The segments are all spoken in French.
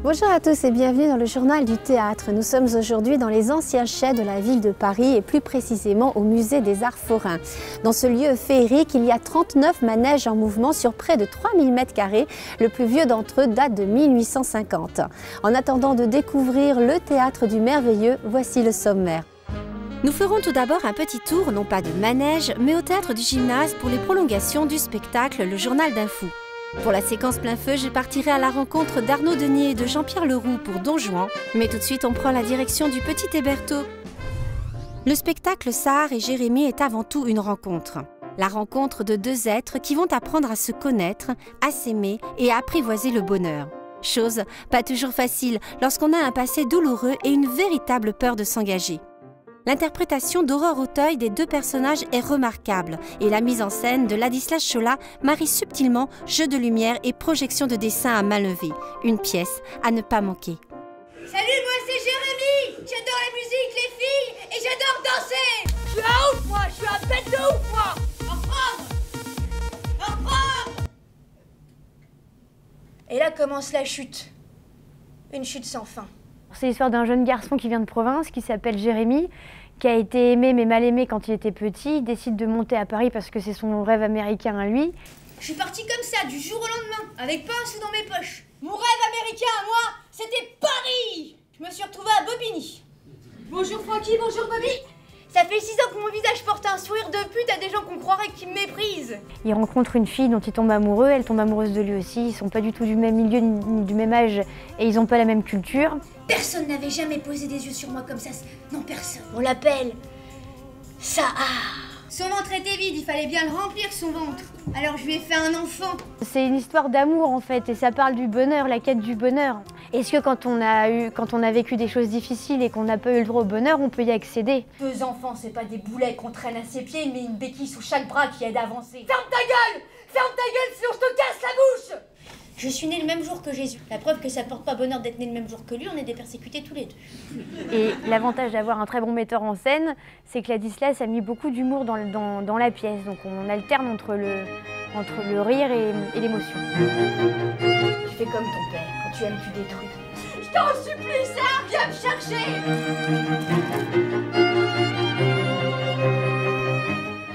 Bonjour à tous et bienvenue dans le journal du théâtre. Nous sommes aujourd'hui dans les anciens chais de la ville de Paris et plus précisément au musée des Arts Forains. Dans ce lieu féerique, il y a 39 manèges en mouvement sur près de 3000 m². Le plus vieux d'entre eux date de 1850. En attendant de découvrir le théâtre du merveilleux, voici le sommaire. Nous ferons tout d'abord un petit tour, non pas de manège, mais au théâtre du Gymnase pour les prolongations du spectacle Le Journal d'un fou. Pour la séquence plein feu, je partirai à la rencontre d'Arnaud Denier et de Jean-Pierre Leroux pour Don Juan. Mais tout de suite, on prend la direction du Petit Hébertot. Le spectacle Sahar et Jérémie est avant tout une rencontre. La rencontre de deux êtres qui vont apprendre à se connaître, à s'aimer et à apprivoiser le bonheur. Chose pas toujours facile lorsqu'on a un passé douloureux et une véritable peur de s'engager. L'interprétation d'Aurore Auteuil des deux personnages est remarquable et la mise en scène de Ladislas Cholat marie subtilement jeu de lumière et projection de dessin à main levée. Une pièce à ne pas manquer. Salut, moi c'est Jérémie. J'adore la musique, les filles et j'adore danser. Je suis un ouf, moi. Je suis un bête de ouf, moi. Au revoir. Et là commence la chute. Une chute sans fin. C'est l'histoire d'un jeune garçon qui vient de province, qui s'appelle Jérémie, qui a été aimé mais mal aimé quand il était petit. Il décide de monter à Paris parce que c'est son rêve américain à lui. Je suis partie comme ça, du jour au lendemain, avec pas un sou dans mes poches. Mon rêve américain à moi, c'était Paris. Je me suis retrouvée à Bobigny. Bonjour Francky, bonjour Bobby. Ça fait 6 ans que mon visage porte un sourire de pute à des gens qu'on croirait qui me méprisent. Il rencontre une fille dont il tombe amoureux, elle tombe amoureuse de lui aussi. Ils sont pas du tout du même milieu, ni du même âge et ils ont pas la même culture. Personne n'avait jamais posé des yeux sur moi comme ça. Non, personne. On l'appelle Sahar. Son ventre était vide, il fallait bien le remplir son ventre. Alors je lui ai fait un enfant. C'est une histoire d'amour en fait et ça parle du bonheur, la quête du bonheur. Est-ce que quand on a vécu des choses difficiles et qu'on n'a pas eu le droit au bonheur, on peut y accéder? 2 enfants, c'est pas des boulets qu'on traîne à ses pieds, mais une béquille sous chaque bras qui aide à avancer. Ferme ta gueule! Ferme ta gueule, sinon je te casse la bouche! Je suis née le même jour que Jésus. La preuve que ça porte pas bonheur d'être né le même jour que lui, on est des persécutés tous les deux. Et l'avantage d'avoir un très bon metteur en scène, c'est que Ladislas a mis beaucoup d'humour dans la pièce. Donc on alterne entre le rire et l'émotion. Tu fais comme ton père, quand tu aimes, tu détruis. Je t'en supplie, ça, viens me chercher!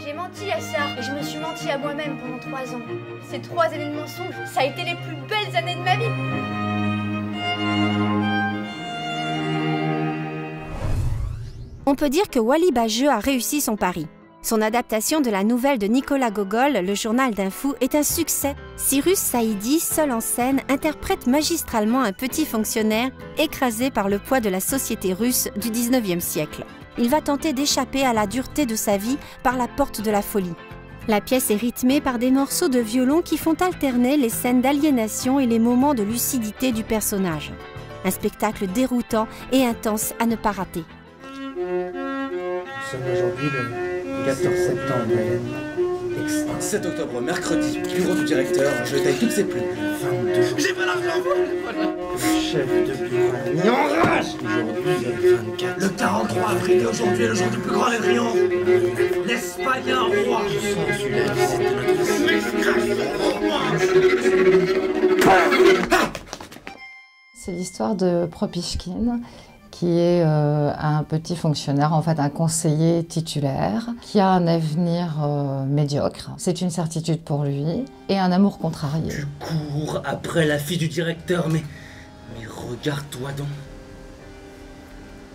J'ai menti à ça, et je me suis menti à moi-même pendant 3 ans. Ces 3 années de mensonges, ça a été les plus belles années de ma vie. On peut dire que Wally Bajeux a réussi son pari. Son adaptation de la nouvelle de Nicolas Gogol, Le Journal d'un fou, est un succès. Cyrus Saïdi, seul en scène, interprète magistralement un petit fonctionnaire écrasé par le poids de la société russe du 19e siècle. Il va tenter d'échapper à la dureté de sa vie par la porte de la folie. La pièce est rythmée par des morceaux de violon qui font alterner les scènes d'aliénation et les moments de lucidité du personnage. Un spectacle déroutant et intense à ne pas rater. Nous sommes aujourd'hui le 14 septembre, Hélène. 7 octobre, mercredi, bureau du directeur, je taille toutes ses plumes. 22. J'ai pas l'argent, voilà. Le chef de bureau a mis en rage. Aujourd'hui, le 24. Le 43 avril, aujourd'hui est le jour du plus grand des triomphes. L'Espagne a un roi. Je sens celui-là, c'est Mais je crache moi. C'est l'histoire de Propychkin, qui est un petit fonctionnaire, en fait un conseiller titulaire, qui a un avenir médiocre, c'est une certitude pour lui, et un amour contrarié. Tu cours après la fille du directeur, mais regarde-toi donc.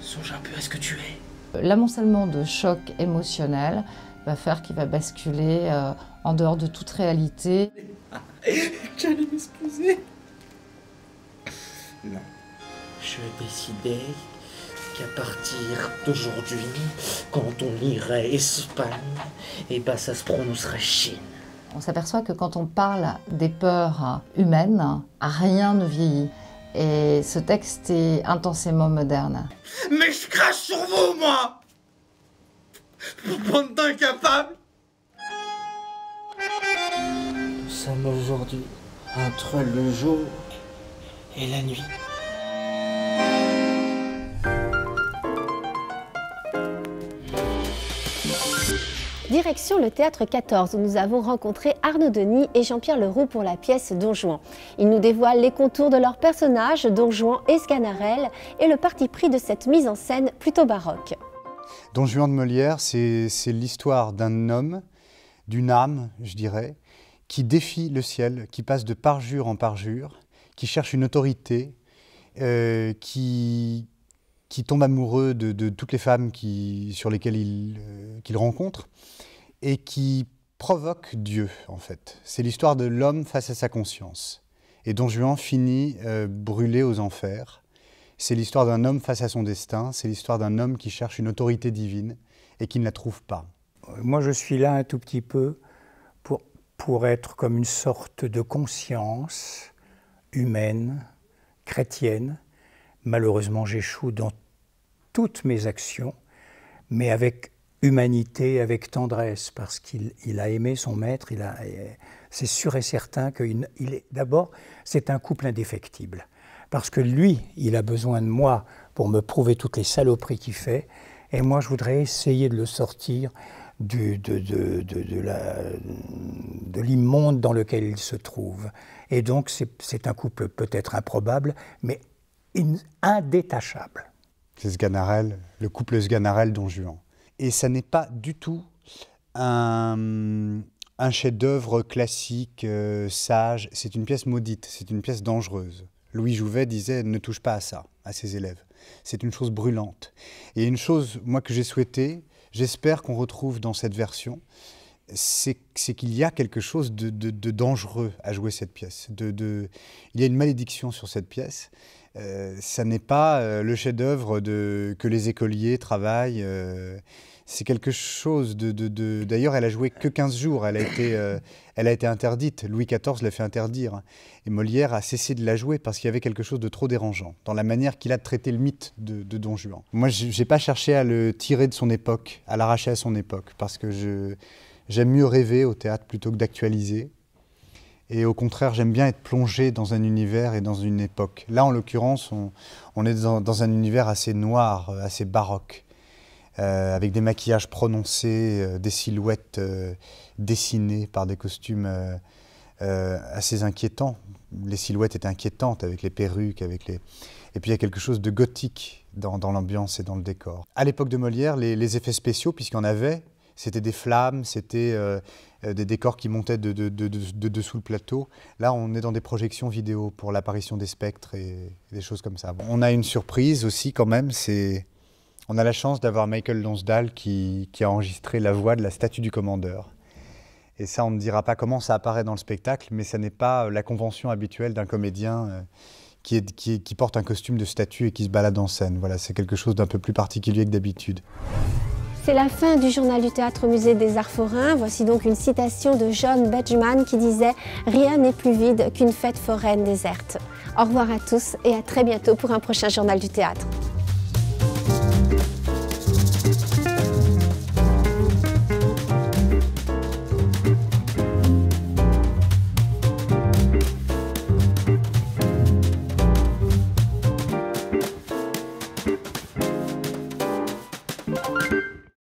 Songe un peu à ce que tu es. L'amoncellement de chocs émotionnels va faire qu'il va basculer en dehors de toute réalité. J'allais m'excuser. Non. Je décidais qu'à partir d'aujourd'hui, quand on irait Espagne, et ben ça se prononcerait Chine. On s'aperçoit que quand on parle des peurs humaines, rien ne vieillit. Et ce texte est intensément moderne. Mais je crache sur vous, moi! Bande d'incapables! Nous sommes aujourd'hui entre le jour et la nuit. Direction le Théâtre 14 où nous avons rencontré Arnaud Denis et Jean-Pierre Leroux pour la pièce Don Juan. Ils nous dévoilent les contours de leurs personnages, Don Juan et Sganarelle, et le parti pris de cette mise en scène plutôt baroque. Don Juan de Molière, c'est l'histoire d'un homme, d'une âme, je dirais, qui défie le ciel, qui passe de parjure en parjure, qui cherche une autorité, qui tombe amoureux de toutes les femmes sur lesquelles qu'il rencontre et qui provoque Dieu, en fait. C'est l'histoire de l'homme face à sa conscience. Et Don Juan finit brûlé aux enfers. C'est l'histoire d'un homme face à son destin, c'est l'histoire d'un homme qui cherche une autorité divine et qui ne la trouve pas. Moi, je suis là un tout petit peu pour être comme une sorte de conscience humaine, chrétienne. Malheureusement, j'échoue dans toutes mes actions, mais avec humanité, avec tendresse, parce qu'il a aimé son maître. C'est sûr et certain que d'abord, c'est un couple indéfectible. Parce que lui, il a besoin de moi pour me prouver toutes les saloperies qu'il fait, et moi, je voudrais essayer de le sortir de l'immonde dans lequel il se trouve. Et donc, c'est un couple peut-être improbable, mais indétachable. C'est Sganarelle, le couple Sganarelle-Don Juan. Et ça n'est pas du tout un chef-d'œuvre classique, sage. C'est une pièce maudite, c'est une pièce dangereuse. Louis Jouvet disait « ne touche pas à ça » à ses élèves. C'est une chose brûlante. Et une chose, moi, que j'ai souhaité, j'espère qu'on retrouve dans cette version, c'est qu'il y a quelque chose de dangereux à jouer cette pièce. Il y a une malédiction sur cette pièce. Ça n'est pas le chef-d'œuvre que les écoliers travaillent. C'est quelque chose D'ailleurs, elle a joué que 15 jours. Elle a été interdite. Louis XIV l'a fait interdire. Et Molière a cessé de la jouer parce qu'il y avait quelque chose de trop dérangeant dans la manière qu'il a de traiter le mythe de Don Juan. Moi, je n'ai pas cherché à le tirer de son époque, à l'arracher à son époque, parce que j'aime mieux rêver au théâtre plutôt que d'actualiser. Et au contraire, j'aime bien être plongé dans un univers et dans une époque. Là, en l'occurrence, on est dans un univers assez noir, assez baroque, avec des maquillages prononcés, des silhouettes dessinées par des costumes assez inquiétants. Les silhouettes étaient inquiétantes avec les perruques, et puis il y a quelque chose de gothique dans l'ambiance et dans le décor. À l'époque de Molière, les effets spéciaux, puisqu'il y en avait, c'était des flammes, c'était des décors qui montaient de dessous le plateau. Là, on est dans des projections vidéo pour l'apparition des spectres et des choses comme ça. Bon, on a une surprise aussi quand même, on a la chance d'avoir Michael Lonsdale qui a enregistré la voix de la statue du commandeur. Et ça, on ne dira pas comment ça apparaît dans le spectacle, mais ça n'est pas la convention habituelle d'un comédien qui porte un costume de statue et qui se balade en scène. Voilà, c'est quelque chose d'un peu plus particulier que d'habitude. C'est la fin du journal du Théâtre Musée des Arts Forains. Voici donc une citation de John Betjeman qui disait « Rien n'est plus vide qu'une fête foraine déserte ». Au revoir à tous et à très bientôt pour un prochain journal du théâtre.